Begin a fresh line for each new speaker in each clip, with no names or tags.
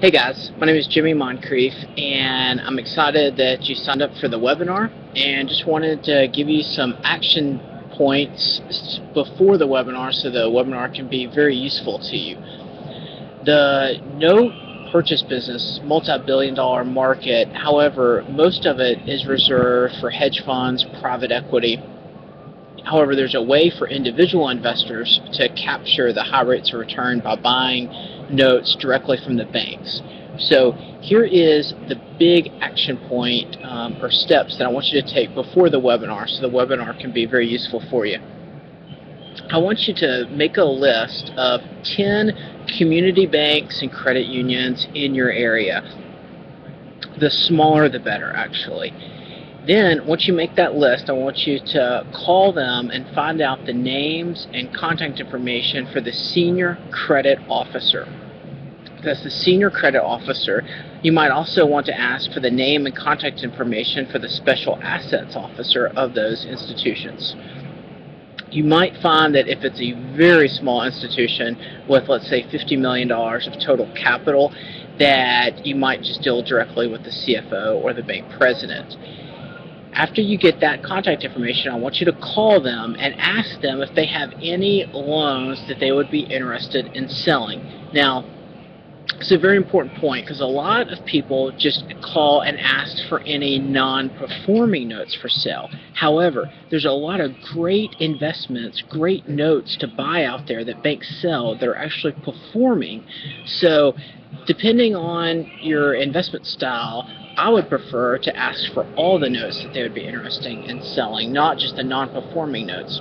Hey guys, my name is Jimmy Moncrief and I'm excited that you signed up for the webinar and just wanted to give you some action points before the webinar so the webinar can be very useful to you. The note purchase business, multi-billion-dollar market, however, most of it is reserved for hedge funds, private equity. However, there's a way for individual investors to capture the high rates of return by buying notes directly from the banks. So here is the big action point or steps that I want you to take before the webinar so the webinar can be very useful for you. I want you to make a list of 10 community banks and credit unions in your area. The smaller the better, actually. Then, once you make that list, I want you to call them and find out the names and contact information for the senior credit officer. That's the senior credit officer. You might also want to ask for the name and contact information for the special assets officer of those institutions. You might find that if it's a very small institution with, let's say, $50 million of total capital, that you might just deal directly with the CFO or the bank president. After you get that contact information, I want you to call them and ask them if they have any loans that they would be interested in selling. Now, it's a very important point because a lot of people just call and ask for any non-performing notes for sale. However, there's a lot of great investments, great notes to buy out there that banks sell that are actually performing. So, depending on your investment style, I would prefer to ask for all the notes that they would be interested in selling, not just the non-performing notes.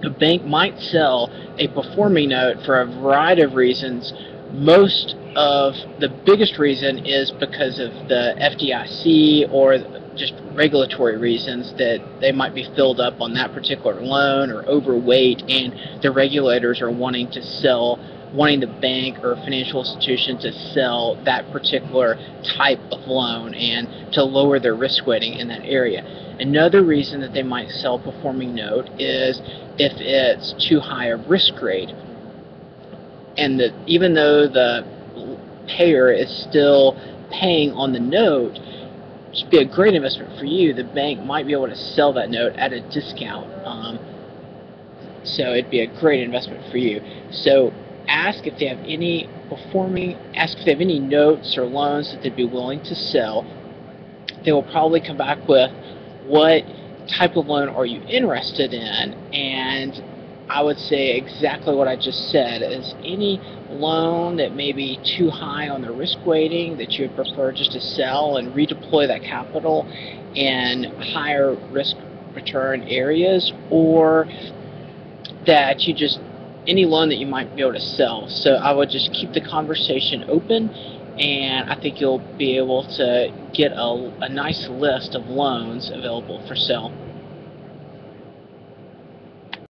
A bank might sell a performing note for a variety of reasons. Most of the biggest reason is because of the FDIC or just regulatory reasons that they might be filled up on that particular loan or overweight, and the regulators are wanting the bank or financial institution to sell that particular type of loan and to lower their risk weighting in that area. Another reason that they might sell a performing note is if it's too high a risk grade, and that even though the payer is still paying on the note, which would be a great investment for you, the bank might be able to sell that note at a discount. So it'd be a great investment for you. So ask if they have any notes or loans that they'd be willing to sell. They will probably come back with what type of loan are you interested in, and I would say exactly what I just said, is any loan that may be too high on the risk weighting that you would prefer just to sell and redeploy that capital in higher risk return areas, or that you just any loan that you might be able to sell. So I would just keep the conversation open, and I think you'll be able to get a nice list of loans available for sale.